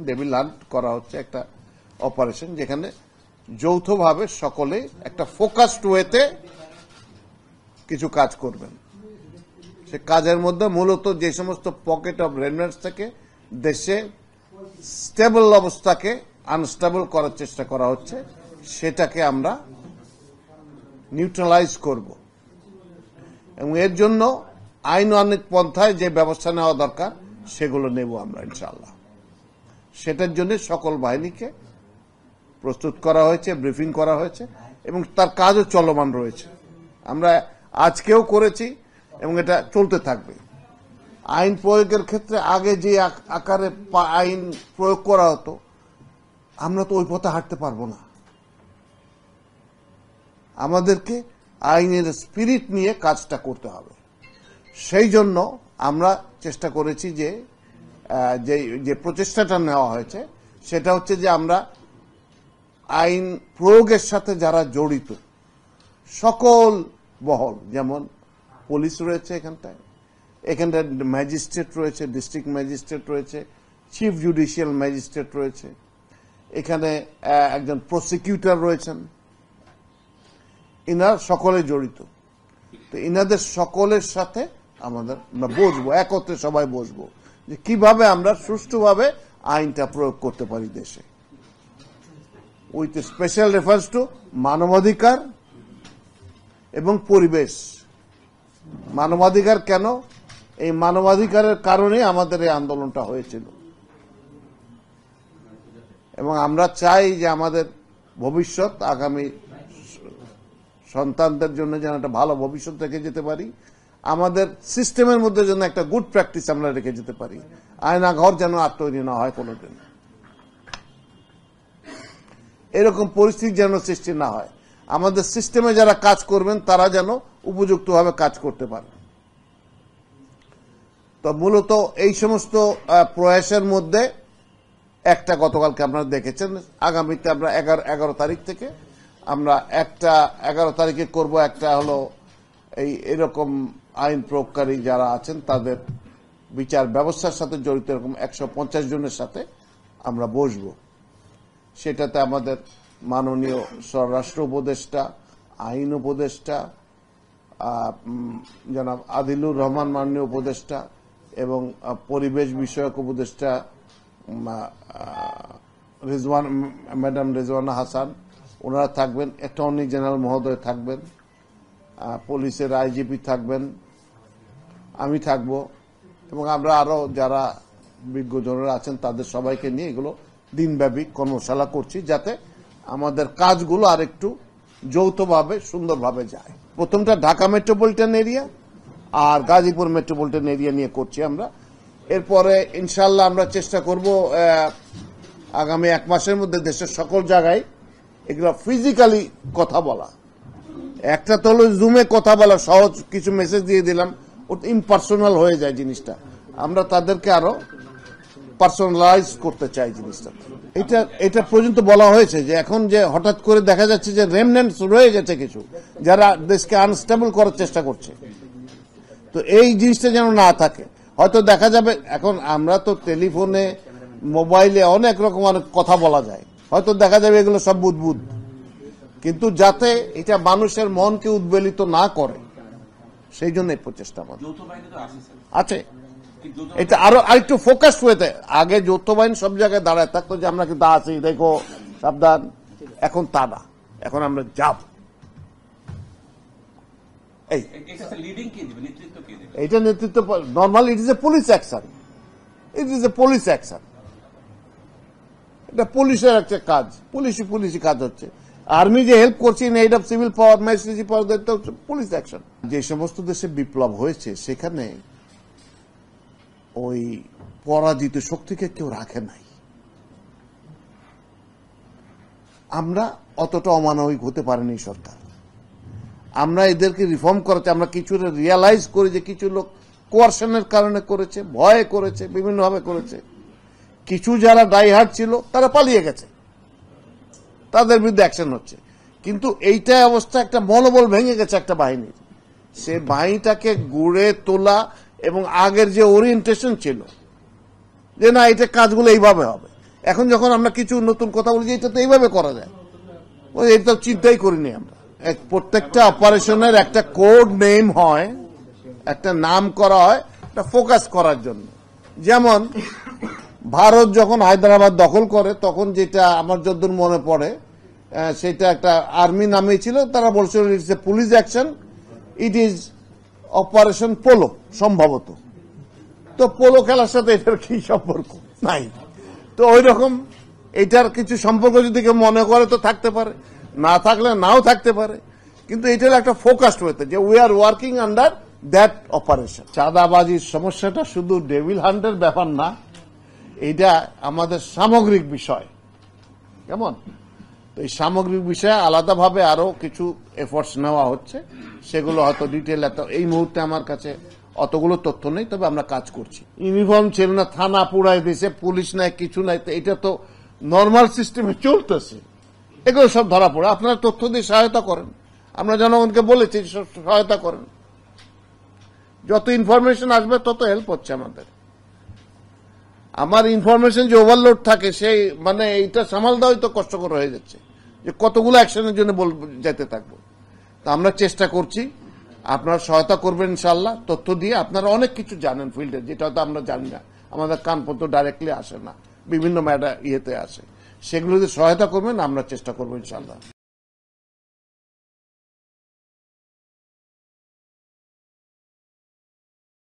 Devil hunt করা হচ্ছে একটা অপারেশন, যেখানে যৌথভাবে সকলে একটা ফোকাসড ওয়েতে কিছু কাজ করবেন। সে কাজের মধ্যে মূলত যে সমস্ত পকেট অফ রেমিনেন্টস থেকে দেশে স্টেবল অবস্থাকে আনস্টেবল করার চেষ্টা করা হচ্ছে, সেটাকে আমরা নিউট্রালাইজ করব এবং এর জন্য আইনানুগ পন্থায় যে ব্যবস্থা নেওয়া দরকার সেগুলো নেব আমরা ইনশাআল্লাহ। সেটার জন্য সকল বাহিনীকে প্রস্তুত করা হয়েছে, ব্রিফিং করা হয়েছে এবং তার কাজও চলমান রয়েছে। আমরা আজকেও করেছি এবং এটা চলতে থাকবে। আইন প্রয়োগের ক্ষেত্রে আগে যে আকারে আইন প্রয়োগ করা হতো, আমরা তো ওই পথে হাঁটতে পারবো না। আমাদেরকে আইনের স্পিরিট নিয়ে কাজটা করতে হবে। সেই জন্য আমরা চেষ্টা করেছি যে প্রচেষ্টাটা নেওয়া হয়েছে সেটা হচ্ছে যে আমরা আইন প্রয়োগের সাথে যারা জড়িত সকল বহল, যেমন পুলিশ রয়েছে এখানটায় ম্যাজিস্ট্রেট রয়েছে, ডিস্ট্রিক্ট ম্যাজিস্ট্রেট রয়েছে, চিফ জুডিশিয়াল ম্যাজিস্ট্রেট রয়েছে, এখানে একজন প্রসিকিউটর রয়েছেন, ইনারা সকলে জড়িত। তো ইনাদের সকলের সাথে আমরা বসবো, একত্রে সবাই বসবো যে কিভাবে আমরা সুষ্ঠুভাবে আইনটা প্রয়োগ করতে পারি দেশে, উইথ স্পেশাল রেফারেন্স টু মানবাধিকার এবং পরিবেশ। মানবাধিকার কেন? এই মানবাধিকারের কারণে আমাদের এই আন্দোলনটা হয়েছিল এবং আমরা চাই যে আমাদের ভবিষ্যৎ, আগামী সন্তানদের জন্য যেন একটা ভালো ভবিষ্যৎ রেখে যেতে পারি, আমাদের সিস্টেমের মধ্যে যেন একটা গুড প্র্যাকটিস আমরা রেখে যেতে পারি, আয়না ঘর যেন আর তৈরি না হয় কোনোদিন, এরকম পরিস্থিতি যেন সৃষ্টি না হয়। আমাদের সিস্টেমে যারা কাজ করবেন তারা যেন উপযুক্তভাবে কাজ করতে পারে। তো মূলত এই সমস্ত প্রয়াসের মধ্যে একটা গতকালকে আপনারা দেখেছেন, আগামীতে আমরা 11 তারিখ থেকে আমরা 11 তারিখে করব, একটা হলো এরকম আইন প্রয়োগকারী যারা আছেন তাদের বিচার ব্যবস্থার সাথে জড়িত এরকম 150 জনের সাথে আমরা বসবো। সেটাতে আমাদের মাননীয় স্বরাষ্ট্র উপদেষ্টা, আইন উপদেষ্টা জনাব আদিলুর রহমান মাননীয় উপদেষ্টা এবং পরিবেশ বিষয়ক উপদেষ্টা ম্যাডাম রেজওয়ানা হাসান, ওনারা থাকবেন, অ্যাটর্নি জেনারেল মহোদয় থাকবেন, পুলিশের আইজিপি থাকবেন, আমি থাকব এবং আমরা আরো যারা বিজ্ঞজনেরা আছেন তাদের সবাইকে নিয়ে এগুলো দিনব্যাপী কর্মশালা করছি, যাতে আমাদের কাজগুলো আর একটু যৌথভাবে সুন্দরভাবে যায়। প্রথমটা ঢাকা মেট্রোপলিটন এরিয়া আর গাজীপুর মেট্রোপলিটন এরিয়া নিয়ে করছি আমরা। এরপরে ইনশাল্লাহ আমরা চেষ্টা করব আগামী 1 মাসের মধ্যে দেশের সকল জায়গায় এগুলো ফিজিক্যালি কথা বলা। একটা তো হলো জুমে কথা বলা, সহজ কিছু মেসেজ দিয়ে দিলাম, ওটা ইম্পার্সোনাল হয়ে যায় জিনিসটা। আমরা তাদেরকে আরো পার্সোনালাইজ করতে চাই জিনিসটা। এটা পর্যন্ত বলা হয়েছে যে এখন যে হঠাৎ করে দেখা যাচ্ছে যে রেমনেন্টস রয়ে গেছে কিছু, যারা দেশকে আনস্টেবল করার চেষ্টা করছে। তো এই জিনিসটা যেন না থাকে। হয়তো দেখা যাবে এখন আমরা তো টেলিফোনে, মোবাইলে অনেক রকম অনেক কথা বলা যায়, হয়তো দেখা যাবে এগুলো সব বুদবুদ, কিন্তু যাতে এটা মানুষের মনকে উদ্বেলিত না করে সেই জন্য এই প্রচেষ্টা আমাদের আছে। এটা আরো আরেকটু ফোকাস হয়েছে। আগে যৌথ বাহিনী সব জায়গায় দাঁড়ায় থাকতো যে আমরা কিন্তু আছি, দেখো সাবধান, এখন তা না, এখন আমরা যাব। এইটা নেতৃত্ব normally it is a police action, এটা পুলিশের একটা কাজ, পুলিশি কাজ হচ্ছে। আর্মি যে হেল্প করছে in aid of civil power, magistracy power, that হচ্ছে পুলিশ অ্যাকশন। যে সমস্ত দেশে বিপ্লব হয়েছে সেখানে ওই পরাজিত শক্তিকে কেউ রাখে নাই। আমরা অতটা অমানবিক হতে পারিনি সরকার। আমরা এদেরকে রিফর্ম করাতে আমরা কিছু রিয়ালাইজ করি যে কিছু লোক কোয়ারশনের কারণে করেছে, ভয়ে করেছে, বিভিন্নভাবে করেছে। কিছু যারা ডাইহার্ড ছিল তারা পালিয়ে গেছে, তাদের বিরুদ্ধে অ্যাকশন হচ্ছে। কিন্তু এইটা অবস্থা, একটা মনোবল ভেঙে গেছে একটা বাহিনীর। সে বাহিনীটাকে গড়ে তোলা এবং আগের যে ওরিয়েন্টেশন ছিল যে না এটা কাজগুলো এইভাবে হবে, এখন যখন আমরা কিছু নতুন কথা বলি যে এটা তো এইভাবে করা যায়, ওই এটা চিন্তাই করিনি আমরা। প্রত্যেকটা অপারেশনের একটা কোড নেম হয়, একটা নাম করা হয়, একটা ফোকাস করার জন্য। যেমন ভারত যখন হায়দ্রাবাদ দখল করে তখন যেটা আমার যতদূর মনে পড়ে সেটা একটা আর্মি নামে ছিল, তারা বলছিল it's a police action, it is operation polo সম্ভবত। তো পোলো খেলার সাথে এটার কি সম্পর্ক? নাই। তো ওই রকম এটার কিছু সম্পর্ক যদি কেউ মনে করে তো থাকতে পারে, না থাকলে নাও থাকতে পারে, কিন্তু এটার একটা ফোকাসড হতে যে we are working under that operation. চাঁদাবাজির সমস্যাটা শুধু ডেভিল হান্টের ব্যাপার না, এটা আমাদের সামগ্রিক বিষয়। কেমন? তো এই সামগ্রিক বিষয়ে আলাদাভাবে আরো কিছু এফোর্টস নেওয়া হচ্ছে, সেগুলো হয়তো ডিটেল এই মুহূর্তে আমার কাছে অতগুলো তথ্য নেই, তবে আমরা কাজ করছি। ইউনিফর্ম ছিল না, থানা পুড়াই দিয়েছে, পুলিশ নাই, কিছু নাই, তো এটা তো নর্মাল সিস্টেমে চলতেছে, এগুলো সব ধরা পড়ে। আপনারা তথ্য দিয়ে সহায়তা করেন, আমরা জনগণকে বলেছি সহায়তা করেন, যত ইনফরমেশন আসবে তত হেল্প হচ্ছে আমাদের। আমার ইনফরমেশন যে ওভারলোড থাকে সেই মানে এইটা সামাল দেওয়াই তো কষ্টকর হয়ে যাচ্ছে, যে কতগুলো অ্যাকশনের জন্য যেতে থাকবো। তা আমরা চেষ্টা করছি, আপনারা সহায়তা করবেন ইনশাল্লাহ। তথ্য দিয়ে আপনারা অনেক কিছু জানেন ফিল্ডে, যেটা হয়তো আমরা জানি না, আমাদের কানপত্র ডাইরেক্টলি আসে না, বিভিন্ন ইয়েতে আসে, সেগুলো যদি সহায়তা করবেন আমরা চেষ্টা করবো ইনশাল্লাহ।